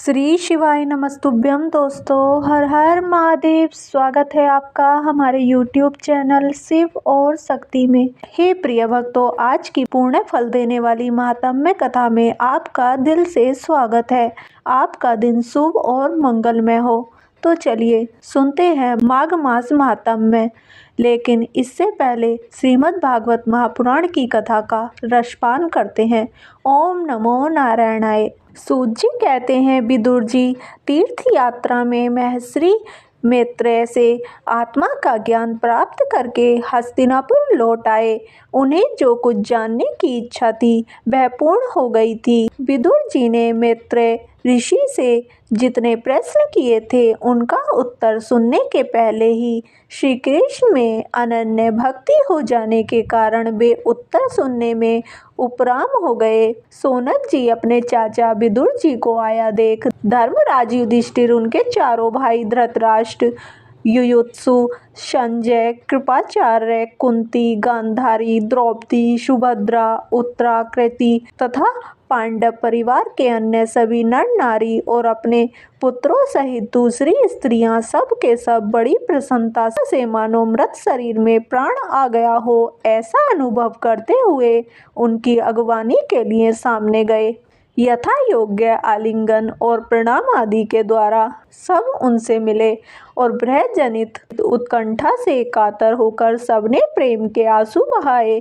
श्री शिवाय नमस्तुभ्यम। दोस्तों, हर हर महादेव। स्वागत है आपका हमारे YouTube चैनल शिव और शक्ति में। हे प्रिय भक्तों, आज की पुण्य फल देने वाली महात्म्य कथा में आपका दिल से स्वागत है। आपका दिन शुभ और मंगलमय हो। तो चलिए सुनते हैं माघ मास महात्म्य। लेकिन इससे पहले श्रीमद् भागवत महापुराण की कथा का रसपान करते हैं। ओम नमो नारायणाय। सूत जी कहते हैं, विदुर जी तीर्थ यात्रा में महर्षि मैत्रेय से आत्मा का ज्ञान प्राप्त करके हस्तिनापुर लौट आए। उन्हें जो कुछ जानने की इच्छा थी वह पूर्ण हो गई थी। विदुर जी ने मैत्रेय ऋषि से जितने प्रश्न किए थे उनका उत्तर सुनने के पहले ही श्री कृष्ण में अनन्य भक्ति हो जाने के कारण वे उत्तर सुनने में उपराम हो गए। सोनक जी अपने चाचा विदुर जी को आया देख धर्मराज युधिष्ठिर, उनके चारों भाई धृतराष्ट्र, युयुत्सु, संजय, कृपाचार्य, कुंती, गांधारी, द्रौपदी, सुभद्रा, उत्तराकृति तथा पांडव परिवार के अन्य सभी नर नारी और अपने पुत्रों सहित दूसरी स्त्रियां सब के सब बड़ी प्रसन्नता से मानो मृत शरीर में प्राण आ गया हो ऐसा अनुभव करते हुए उनकी अगवानी के लिए सामने गए। यथा योग्य आलिंगन और प्रणाम आदि के द्वारा सब उनसे मिले और भय जनित उत्कंठा से कातर होकर सबने प्रेम के आंसू बहाए।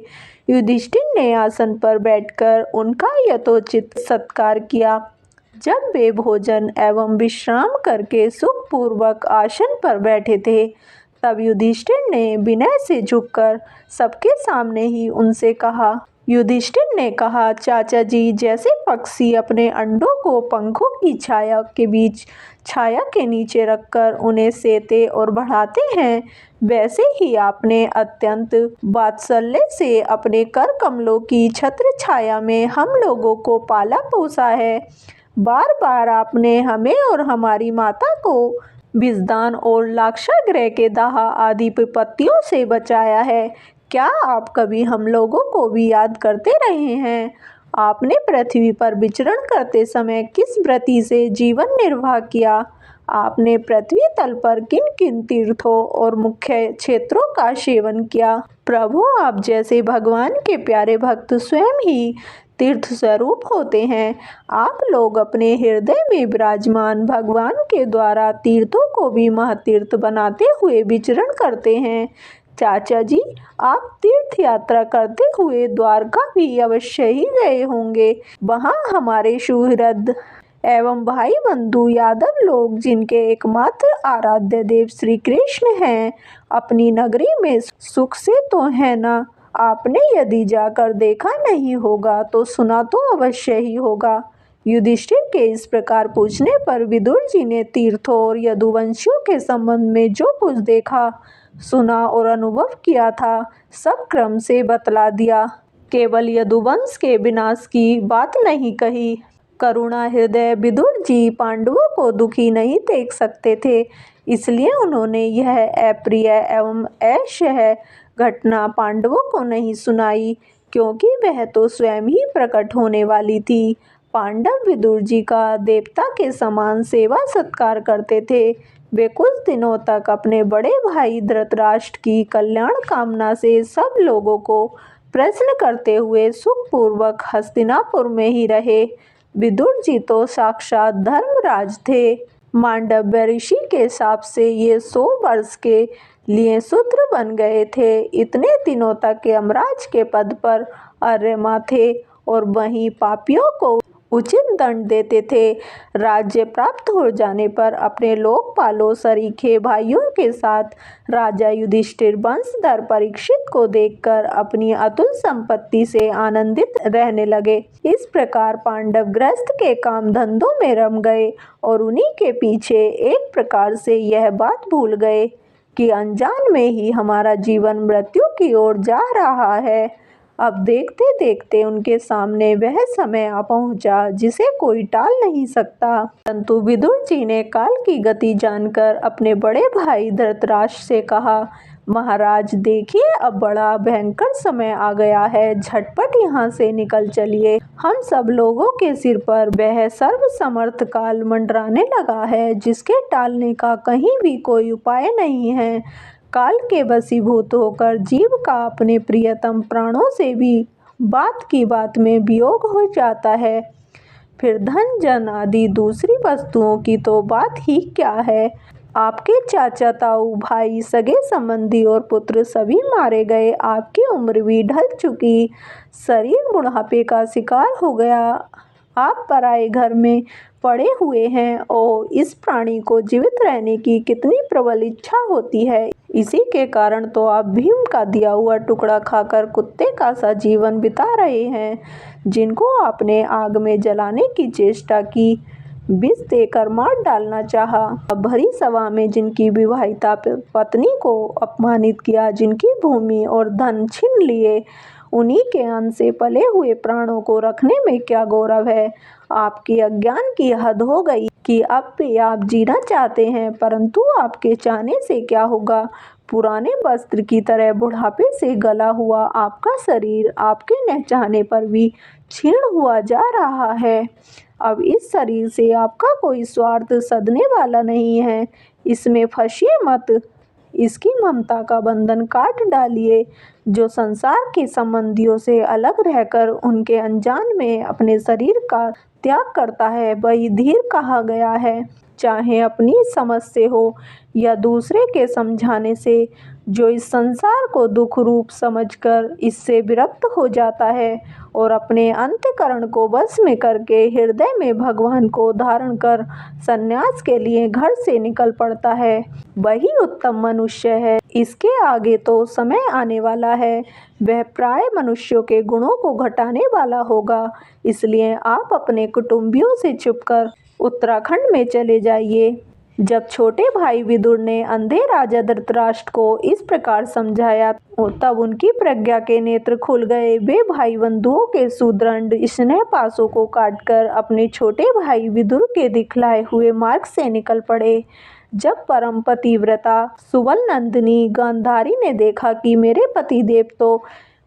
युधिष्ठिर ने आसन पर बैठकर उनका यथोचित सत्कार किया। जब वे भोजन एवं विश्राम करके सुखपूर्वक आसन पर बैठे थे तब युधिष्ठिर ने विनय से झुककर सबके सामने ही उनसे कहा। युधिष्ठिर ने कहा, चाचा जी, जैसे पक्षी अपने अंडों को पंखों की छाया के बीच छाया के नीचे रखकर उन्हें सेते और बढ़ाते हैं, वैसे ही आपने अत्यंत वात्सल्य से अपने कर कमलों की छत्र छाया में हम लोगों को पाला पोसा है। बार बार आपने हमें और हमारी माता को विषदान और लाक्षागृह के दाह आदि विपत्तियों से बचाया है। क्या आप कभी हम लोगों को भी याद करते रहे हैं? आपने पृथ्वी पर विचरण करते समय किस व्रति से जीवन निर्वाह किया? आपने पृथ्वी तल पर किन किन तीर्थों और मुख्य क्षेत्रों का सेवन किया? प्रभु, आप जैसे भगवान के प्यारे भक्त स्वयं ही तीर्थ स्वरूप होते हैं। आप लोग अपने हृदय में विराजमान भगवान के द्वारा तीर्थों को भी महातीर्थ बनाते हुए विचरण करते हैं। चाचा जी, आप तीर्थ यात्रा करते हुए द्वारका भी अवश्य ही गए होंगे। वहाँ हमारे सुहृद एवं भाई बंधु यादव लोग, जिनके एकमात्र आराध्य देव श्री कृष्ण हैं, अपनी नगरी में सुख से तो है ना? आपने यदि जाकर देखा नहीं होगा तो सुना तो अवश्य ही होगा। युधिष्ठिर के इस प्रकार पूछने पर विदुर जी ने तीर्थों और यदुवंशियों के संबंध में जो कुछ देखा, सुना और अनुभव किया था सब क्रम से बतला दिया। केवल यदुवंश के विनाश की बात नहीं कही। करुणा हृदय विदुर जी पांडवों को दुखी नहीं देख सकते थे, इसलिए उन्होंने यह अप्रिय एवं असह्य घटना पांडवों को नहीं सुनाई, क्योंकि वह तो स्वयं ही प्रकट होने वाली थी। पांडव विदुर जी का देवता के समान सेवा सत्कार करते थे। वे कुछ दिनों तक अपने बड़े भाई धृतराष्ट्र की कल्याण कामना से सब लोगों को प्रसन्न करते हुए सुखपूर्वक हस्तिनापुर में ही रहे। विदुर जी तो साक्षात धर्मराज थे। मांडव्य ऋषि के शाप से ये 100 वर्ष के लिए शूद्र बन गए थे। इतने दिनों तक यमराज के पद पर अर्यमा थे और वहीं पापियों को उचित दंड देते थे। राज्य प्राप्त हो जाने पर अपने लोकपालों सरीखे भाइयों के साथ राजा युधिष्ठिर वंशधर परीक्षित को देखकर अपनी अतुल संपत्ति से आनंदित रहने लगे। इस प्रकार पांडव गृहस्थ के काम धंधों में रम गए और उन्हीं के पीछे एक प्रकार से यह बात भूल गए कि अनजान में ही हमारा जीवन मृत्यु की ओर जा रहा है। अब देखते देखते उनके सामने वह समय आ पहुंचा जिसे कोई टाल नहीं सकता। परंतु विदुर जी ने काल की गति जानकर अपने बड़े भाई धृतराष्ट्र से कहा, महाराज देखिए, अब बड़ा भयंकर समय आ गया है, झटपट यहाँ से निकल चलिए। हम सब लोगों के सिर पर वह सर्वसमर्थ काल मंडराने लगा है, जिसके टालने का कहीं भी कोई उपाय नहीं है। काल के वशीभूत होकर जीव का अपने प्रियतम प्राणों से भी बात की बात में वियोग हो जाता है। फिर धन जन आदि दूसरी वस्तुओं की तो बात ही क्या है। आपके चाचा, ताऊ, भाई, सगे संबंधी और पुत्र सभी मारे गए। आपकी उम्र भी ढल चुकी, शरीर बुढ़ापे का शिकार हो गया। आप पराए घर में पड़े हुए हैं और इस प्राणी को जीवित रहने की कितनी प्रबल इच्छा होती है। इसी के कारण तो आप भीम का दिया हुआ टुकड़ा खाकर कुत्ते का सा जीवन बिता रहे हैं, जिनको आपने आग में जलाने की चेष्टा की, विष देकर मार डालना चाहा। भरी सभा में जिनकी विवाहिता पत्नी को अपमानित किया, जिनकी भूमि और धन छीन लिए, उन्हीं के अन्न से पले हुए प्राणों को रखने में क्या गौरव है। आपकी अज्ञान की हद हो गई कि अब भी आप जीना चाहते हैं, परंतु आपके चाहने से क्या होगा। पुराने वस्त्र की तरह बुढ़ापे से गला हुआ आपका शरीर आपके न चाहने पर भी क्षीण हुआ जा रहा है। अब इस शरीर से आपका कोई स्वार्थ सधने वाला नहीं है। इसमें फंसिए मत, इसकी ममता का बंधन काट डालिए। जो संसार के संबंधियों से अलग रहकर उनके अनजान में अपने शरीर का त्याग करता है, वही धीर कहा गया है। चाहे अपनी समझ से हो या दूसरे के समझाने से, जो इस संसार को दुख रूप समझकर इससे विरक्त हो जाता है और अपने अंतःकरण को वश में करके हृदय में भगवान को धारण कर संन्यास के लिए घर से निकल पड़ता है, वही उत्तम मनुष्य है। इसके आगे तो समय आने वाला है, वह प्राय मनुष्यों के गुणों को घटाने वाला होगा। इसलिए आप अपने कुटुंबियों से छुपकर उत्तराखंड में चले जाइए। जब छोटे भाई विदुर ने अंधे राजा धृतराष्ट्र को इस प्रकार समझाया, तब उनकी प्रज्ञा के नेत्र खुल गए। वे भाई बंधुओं के सुदृढ़ स्नेह पासों को काटकर अपने छोटे भाई विदुर के दिखलाए हुए मार्ग से निकल पड़े। जब परम पतिव्रता सुबल नंदिनी गांधारी ने देखा कि मेरे पतिदेव तो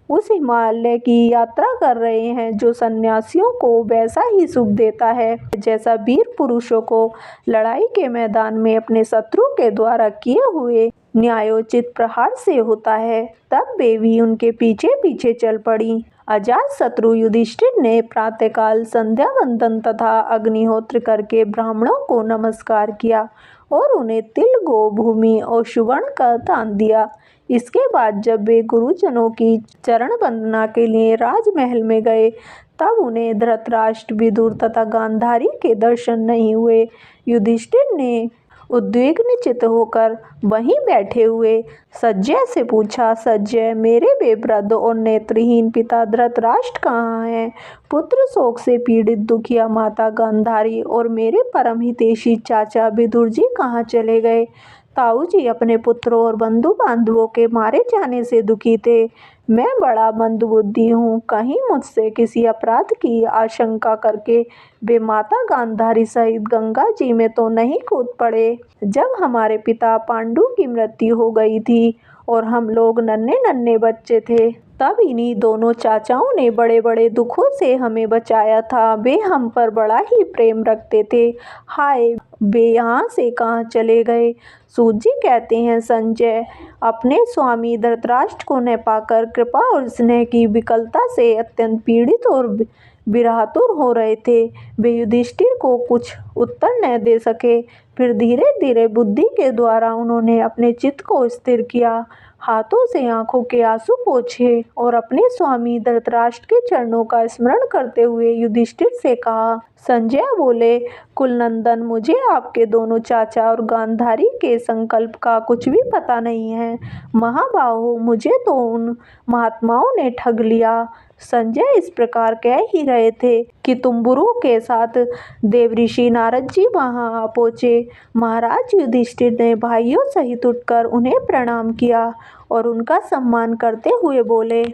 उस हिमालय की यात्रा कर रहे हैं, जो सन्यासियों को वैसा ही सुख देता है जैसा वीर पुरुषों को लड़ाई के मैदान में अपने शत्रु के द्वारा किए हुए न्यायोचित प्रहार से होता है, तब वे भी उनके पीछे पीछे चल पड़ी। अजात शत्रु युधिष्ठिर ने प्रातःकाल संध्या वंदन तथा अग्निहोत्र करके ब्राह्मणों को नमस्कार किया और उन्हें तिल, गो, भूमि और सुवर्ण का दान दिया। इसके बाद जब वे गुरुजनों की चरण वंदना के लिए राजमहल में गए, तब उन्हें धृतराष्ट्र, विदुर तथा गांधारी के दर्शन नहीं हुए। युधिष्ठिर ने उद्विग्न चित्त होकर वहीं बैठे हुए सज्जय से पूछा, सज्जय, मेरे बेवृद्ध और नेत्रहीन पिता धृतराष्ट्र कहाँ हैं? पुत्र शोक से पीड़ित दुखिया माता गांधारी और मेरे परम हितैषी चाचा विदुर जी कहाँ चले गए? ताऊ जी अपने पुत्रों और बंधु बांधवों के मारे जाने से दुखी थे। मैं बड़ा मंदबुद्धि हूँ, कहीं मुझसे किसी अपराध की आशंका करके वे माता गांधारी सहित गंगा जी में तो नहीं कूद पड़े। जब हमारे पिता पांडु की मृत्यु हो गई थी और हम लोग नन्हे नन्हे बच्चे थे, तब इन्हीं दोनों चाचाओं ने बड़े बड़े दुखों से हमें बचाया था। वे हम पर बड़ा ही प्रेम रखते थे। हाय, वे यहाँ से कहाँ चले गए? सूत जी कहते हैं, संजय अपने स्वामी धृतराष्ट्र को न पाकर कृपा और स्नेह की विकलता से अत्यंत पीड़ित और विरहातुर हो रहे थे। वे युधिष्ठिर को कुछ उत्तर न दे सके। फिर धीरे धीरे बुद्धि के द्वारा उन्होंने अपने चित्त को स्थिर किया, हाथों से आंखों के आंसू पोंछे और अपने स्वामी धृतराष्ट्र के चरणों का स्मरण करते हुए युधिष्ठिर से कहा। संजय बोले, कुलनंदन, मुझे आपके दोनों चाचा और गांधारी के संकल्प का कुछ भी पता नहीं है। महाबाहो, मुझे तो उन महात्माओं ने ठग लिया। संजय इस प्रकार कह ही रहे थे कि तुम्बुरु के साथ देवऋषि नारद जी वहां आ पहुंचे। महाराज युधिष्ठिर ने भाइयों सहित उठकर उन्हें प्रणाम किया और उनका सम्मान करते हुए बोले,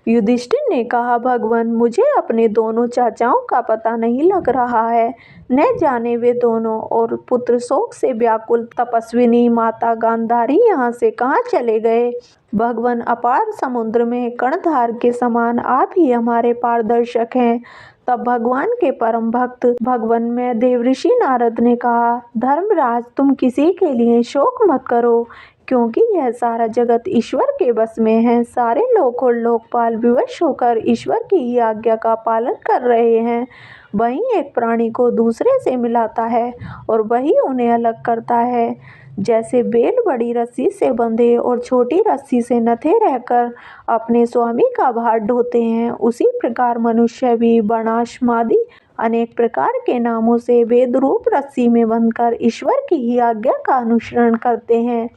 युधिष्ठिर ने कहा, भगवान, मुझे अपने दोनों चाचाओं का पता नहीं लग रहा है। न जाने वे दोनों और पुत्र शोक से व्याकुल तपस्विनी माता गांधारी यहाँ से कहाँ चले गए। भगवान, अपार समुद्र में कर्णधार के समान आप ही हमारे पारदर्शक हैं। तब भगवान के परम भक्त भगवान में देवऋषि नारद ने कहा, धर्मराज, तुम किसी के लिए शोक मत करो, क्योंकि यह सारा जगत ईश्वर के बस में है। सारे लोक और लोकपाल विवश होकर ईश्वर की ही आज्ञा का पालन कर रहे हैं। वही एक प्राणी को दूसरे से मिलाता है और वही उन्हें अलग करता है। जैसे बैल बड़ी रस्सी से बंधे और छोटी रस्सी से नथे रहकर अपने स्वामी का भार ढोते हैं, उसी प्रकार मनुष्य भी वर्णाश्रमादि अनेक प्रकार के नामों से वेद रूप रस्सी में बंधकर ईश्वर की ही आज्ञा का अनुसरण करते हैं।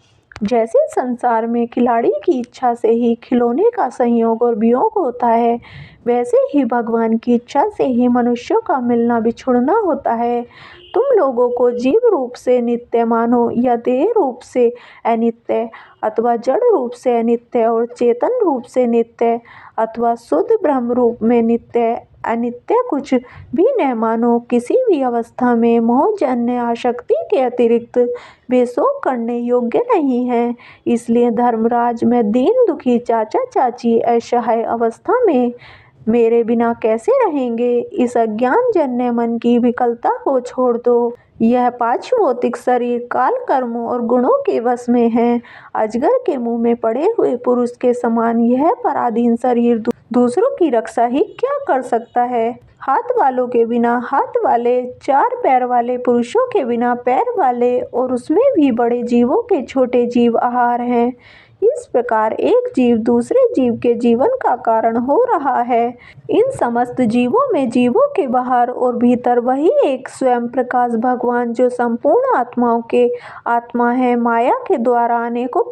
जैसे संसार में खिलाड़ी की इच्छा से ही खिलौने का संयोग और वियोग होता है, वैसे ही भगवान की इच्छा से ही मनुष्यों का मिलना बिछुड़ना होता है। तुम लोगों को जीव रूप से नित्य मानो या देह रूप से अनित्य, अथवा जड़ रूप से अनित्य और चेतन रूप से नित्य, अथवा शुद्ध ब्रह्म रूप में नित्य अनित्य कुछ भी न मानो। किसी भी अवस्था में मोहजन्य आसक्ति के अतिरिक्त वे शोक करने योग्य नहीं है। इसलिए धर्मराज, मैं दीन दुखी चाचा चाची असहाय अवस्था में मेरे बिना कैसे रहेंगे। इस अज्ञान जन्य मन की विकलता को छोड़ दो। यह पांचभौतिक शरीर काल कर्मों और गुणों के वश में है। अजगर के मुंह में पड़े हुए पुरुष के समान यह पराधीन शरीर दूसरों की रक्षा ही क्या कर सकता है। हाथ वालों के बिना हाथ वाले, चार पैर वाले पुरुषों के बिना पैर वाले, और उसमें भी बड़े जीवों के छोटे जीव आहार हैं। इस प्रकार एक जीव दूसरे जीव के जीवन का कारण हो रहा है। इन समस्त जीवों में जीवों के बाहर और भीतर वही एक स्वयं प्रकाश भगवान, जो संपूर्ण आत्माओं के आत्मा है, माया के द्वारा अनेकों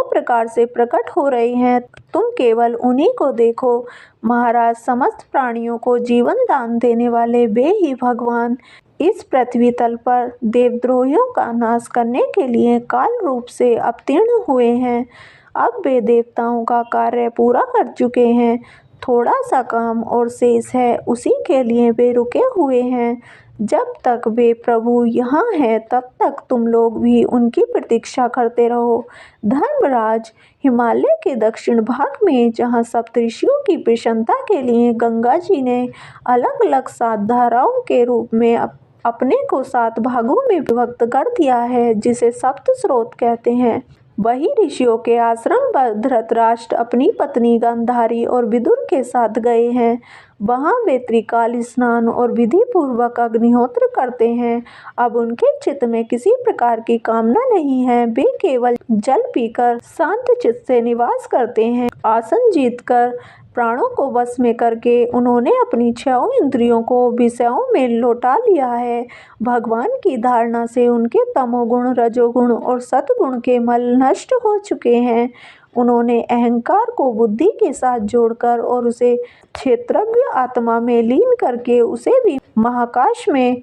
प्रकार से प्रकट हो रहे हैं। तुम केवल उन्हीं को देखो। महाराज, समस्त प्राणियों को जीवन दान देने वाले वे ही भगवान इस पृथ्वी तल पर देवद्रोहियों का नाश करने के लिए काल रूप से अवतीर्ण हुए हैं। अब वे देवताओं का कार्य पूरा कर चुके हैं। थोड़ा सा काम और शेष है, उसी के लिए वे रुके हुए हैं। जब तक वे प्रभु यहाँ हैं, तब तक तुम लोग भी उनकी प्रतीक्षा करते रहो। धर्मराज, हिमालय के दक्षिण भाग में जहाँ सप्तऋषियों की प्रसन्नता के लिए गंगा जी ने अलग अलग 7 धाराओं के रूप में अपने को 7 भागों में विभक्त कर दिया है, जिसे सप्त स्रोत कहते हैं, वही ऋषियों के आश्रम पर धृतराष्ट्र अपनी पत्नी गांधारी और विदुर के साथ गए हैं। वहां वे त्रिकाल स्नान और विधि पूर्वक अग्निहोत्र करते हैं। अब उनके चित्त में किसी प्रकार की कामना नहीं है। वे केवल जल पीकर शांत चित्त से निवास करते हैं। आसन जीतकर प्राणों को वश में करके उन्होंने अपनी 6 इंद्रियों को विषयों में लौटा लिया है। भगवान की धारणा से उनके तमोगुण, रजोगुण और सतगुण के मल नष्ट हो चुके हैं। उन्होंने अहंकार को बुद्धि के साथ जोड़कर और उसे क्षेत्रज्ञ आत्मा में लीन करके उसे भी महाकाश में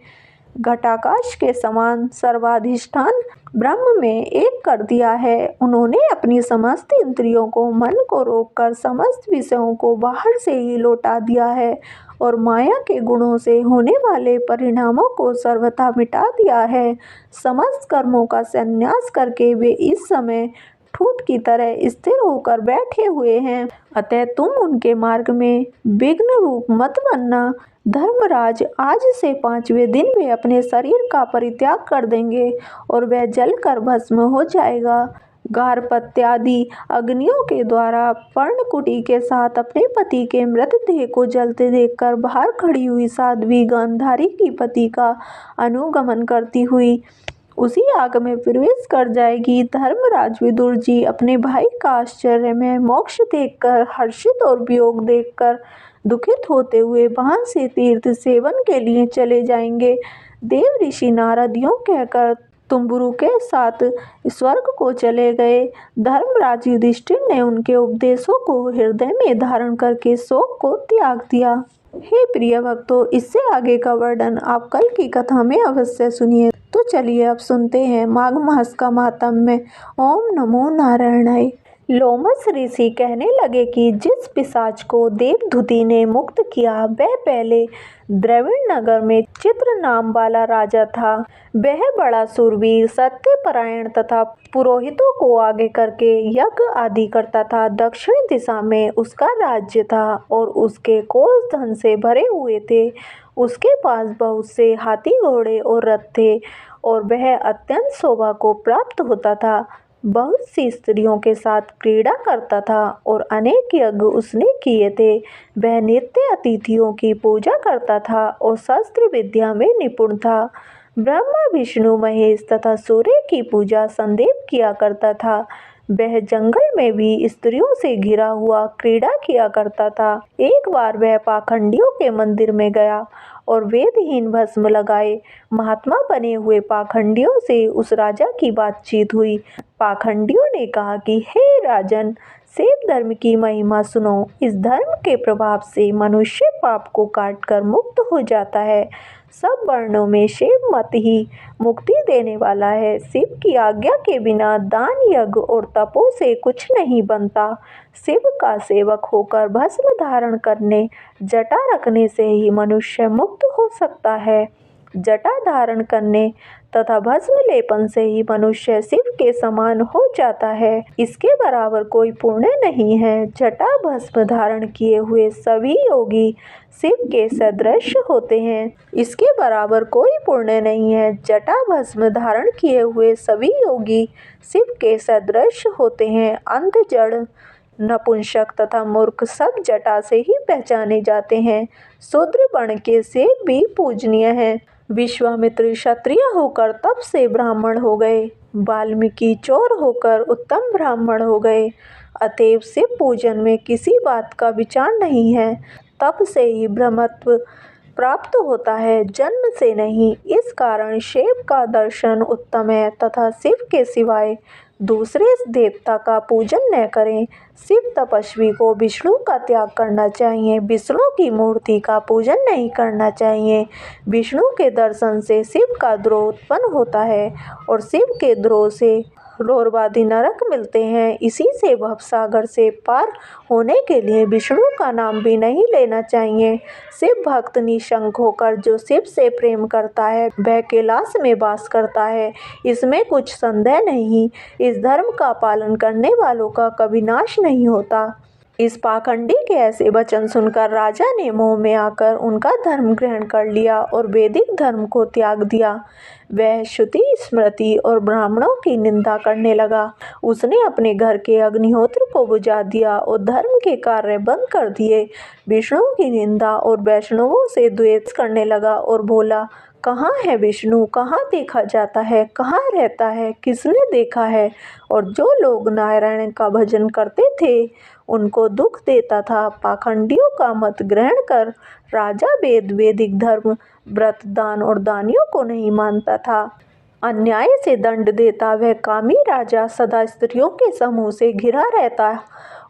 घटाकाश के समान सर्वाधिष्ठान ब्रह्म में एक कर दिया है। उन्होंने अपनी समस्त इंद्रियों को, मन को रोककर समस्त विषयों को बाहर से ही लौटा दिया है और माया के गुणों से होने वाले परिणामों को सर्वथा मिटा दिया है। समस्त कर्मों का संन्यास करके वे इस समय ठूठ की तरह स्थिर होकर बैठे हुए हैं। अतः तुम उनके मार्ग में विघ्न रूप मत बनना। धर्मराज, आज से 5वें दिन वे अपने शरीर का परित्याग कर देंगे और वह जलकर भस्म हो जाएगा। गार्हपत्यादि अग्नियों के द्वारा पर्णकुटी के साथ अपने पति के मृतदेह को जलते देखकर बाहर खड़ी हुई साध्वी गांधारी की पति का अनुगमन करती हुई उसी आग में प्रवेश कर जाएगी। धर्मराज, विदुर जी अपने भाई का आश्चर्य में मोक्ष देखकर हर्षित और वियोग देखकर दुखित होते हुए वहां से तीर्थ सेवन के लिए चले जाएंगे। देव ऋषि नारद यूं कहकर तुम्बुरु के साथ स्वर्ग को चले गए। धर्मराज युधिष्ठिर ने उनके उपदेशों को हृदय में धारण करके शोक को त्याग दिया। हे प्रिय भक्तों, इससे आगे का वर्णन आप कल की कथा में अवश्य सुनिए। तो चलिए अब सुनते हैं माघ मास का महात्म्य। ओम नमो नारायणाय। लोमस ऋषि कहने लगे कि जिस पिशाच को देवदूती ने मुक्त किया वह पहले द्रविड़ नगर में चित्र नाम वाला राजा था। वह बड़ा शूरवीर, सत्यपरायण तथा पुरोहितों को आगे करके यज्ञ आदि करता था। दक्षिण दिशा में उसका राज्य था और उसके कोष धन से भरे हुए थे। उसके पास बहुत से हाथी, घोड़े और रथ थे और वह अत्यंत शोभा को प्राप्त होता था। बहुत सी स्त्रियों के साथ क्रीड़ा करता था और अनेक यज्ञ उसने किए थे। वह नित्य अतिथियों की पूजा करता था और शस्त्र विद्या में निपुण था। ब्रह्मा, विष्णु, महेश तथा सूर्य की पूजा संदेव किया करता था। वह जंगल में भी स्त्रियों से घिरा हुआ क्रीड़ा किया करता था। एक बार वह पाखंडियों के मंदिर में गया और वेदहीन भस्म लगाए महात्मा बने हुए पाखंडियों से उस राजा की बातचीत हुई। पाखंडियों ने कहा कि हे राजन, शैव धर्म की महिमा सुनो। इस धर्म के प्रभाव से मनुष्य पाप को काटकर मुक्त हो जाता है। सब वर्णों में शैव मत ही मुक्ति देने वाला है। शिव की आज्ञा के बिना दान, यज्ञ और तपों से कुछ नहीं बनता। शिव का सेवक होकर भस्म धारण करने, जटा रखने से ही मनुष्य मुक्त हो सकता है। जटा धारण करने तथा भस्म लेपन से ही मनुष्य शिव के समान हो जाता है। इसके बराबर कोई पुण्य नहीं है। जटा भस्म धारण किए हुए सभी योगी शिव के सदृश होते हैं। इसके बराबर कोई पुण्य नहीं है। जटा भस्म धारण किए हुए सभी योगी शिव के सदृश होते हैं। अंध, जड़, नपुंसक तथा मूर्ख सब जटा से ही पहचाने जाते हैं। शूद्र वर्ण के शिव भी पूजनीय हैं। विश्वामित्र क्षत्रिय होकर तप से ब्राह्मण हो गए। वाल्मीकि चोर होकर उत्तम ब्राह्मण हो गए। अतएव शिव पूजन में किसी बात का विचार नहीं है। तप से ही ब्रह्मत्व प्राप्त होता है, जन्म से नहीं। इस कारण शिव का दर्शन उत्तम है तथा शिव के सिवाय दूसरे देवता का पूजन न करें। शिव तपस्वी को विष्णु का त्याग करना चाहिए। विष्णु की मूर्ति का पूजन नहीं करना चाहिए। विष्णु के दर्शन से शिव का द्रोह उत्पन्न होता है और शिव के द्रोह से रोरवादी नरक मिलते हैं। इसी से भवसागर से पार होने के लिए विष्णु का नाम भी नहीं लेना चाहिए। शिव भक्त निशंक होकर जो शिव से प्रेम करता है वह कैलाश में वास करता है, इसमें कुछ संदेह नहीं। इस धर्म का पालन करने वालों का कभी नाश नहीं होता। इस पाखंडी के ऐसे वचन सुनकर राजा ने मोह में आकर उनका धर्म ग्रहण कर लिया और वैदिक धर्म को त्याग दिया। वह श्रुति, स्मृति और ब्राह्मणों की निंदा करने लगा। उसने अपने घर के अग्निहोत्र को बुझा दिया और धर्म के कार्य बंद कर दिए। विष्णु की निंदा और वैष्णवों से द्वेष करने लगा और बोला, कहाँ है विष्णु? कहाँ देखा जाता है? कहाँ रहता है? किसने देखा है? और जो लोग नारायण का भजन करते थे उनको दुख देता था। पाखंडियों का मत ग्रहण कर राजा वेद, वैदिक धर्म, व्रत, दान और दानियों को नहीं मानता था। अन्याय से दंड देता वह कामी राजा सदा स्त्रियों के समूह से घिरा रहता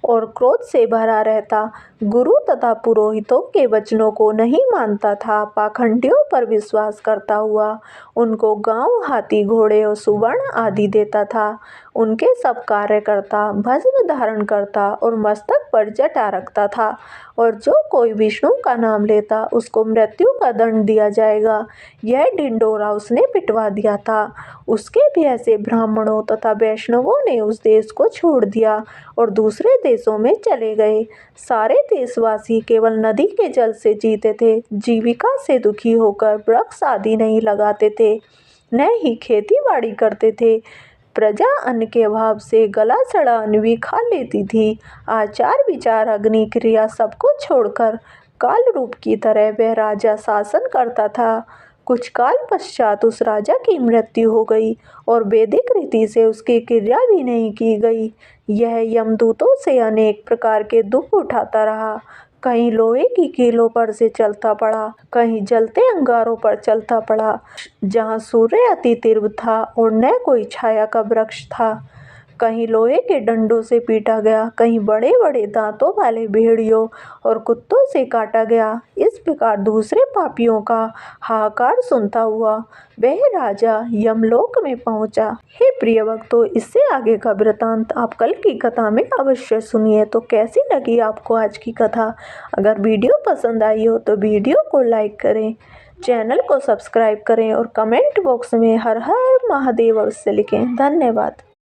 और क्रोध से भरा रहता। गुरु तथा पुरोहितों के वचनों को नहीं मानता था। पाखंडियों पर विश्वास करता हुआ उनको गांव, हाथी, घोड़े और सुवर्ण आदि देता था। उनके सब कार्य करता, भस्म धारण करता और मस्तक पर जटा रखता था। और जो कोई विष्णु का नाम लेता उसको मृत्यु का दंड दिया जाएगा। यह ढिंढोरा उसने पिटवा दिया था। उसके भय से ब्राह्मणों तथा वैष्णवों ने उस देश को छोड़ दिया और दूसरे देशों में चले गए। सारे देशवासी केवल नदी के जल से जीते थे। जीविका से दुखी होकर वृक्ष आदि नहीं लगाते थे, न ही खेती बाड़ी करते थे। प्रजा अन्न के अभाव से गला सड़ा अन्न भी खा लेती थी। आचार, विचार, अग्नि, क्रिया सबको छोड़कर काल रूप की तरह वह राजा शासन करता था। कुछ काल पश्चात उस राजा की मृत्यु हो गई और वैदिक रीति से उसकी क्रिया भी नहीं की गई। यह यमदूतों से अनेक प्रकार के दुख उठाता रहा। कहीं लोहे की कीलों पर से चलता पड़ा, कहीं जलते अंगारों पर चलता पड़ा, जहाँ सूर्य अति तीव्र था और न कोई छाया का वृक्ष था। कहीं लोहे के डंडों से पीटा गया, कहीं बड़े बड़े दांतों वाले भेड़ियों और कुत्तों से काटा गया। इस प्रकार दूसरे पापियों का हाहाकार सुनता हुआ वह राजा यमलोक में पहुंचा। हे प्रिय भक्तों, इससे आगे का वृतांत आप कल की कथा में अवश्य सुनिए। तो कैसी लगी आपको आज की कथा? अगर वीडियो पसंद आई हो तो वीडियो को लाइक करें, चैनल को सब्सक्राइब करें और कमेंट बॉक्स में हर हर महादेव अवश्य लिखें। धन्यवाद।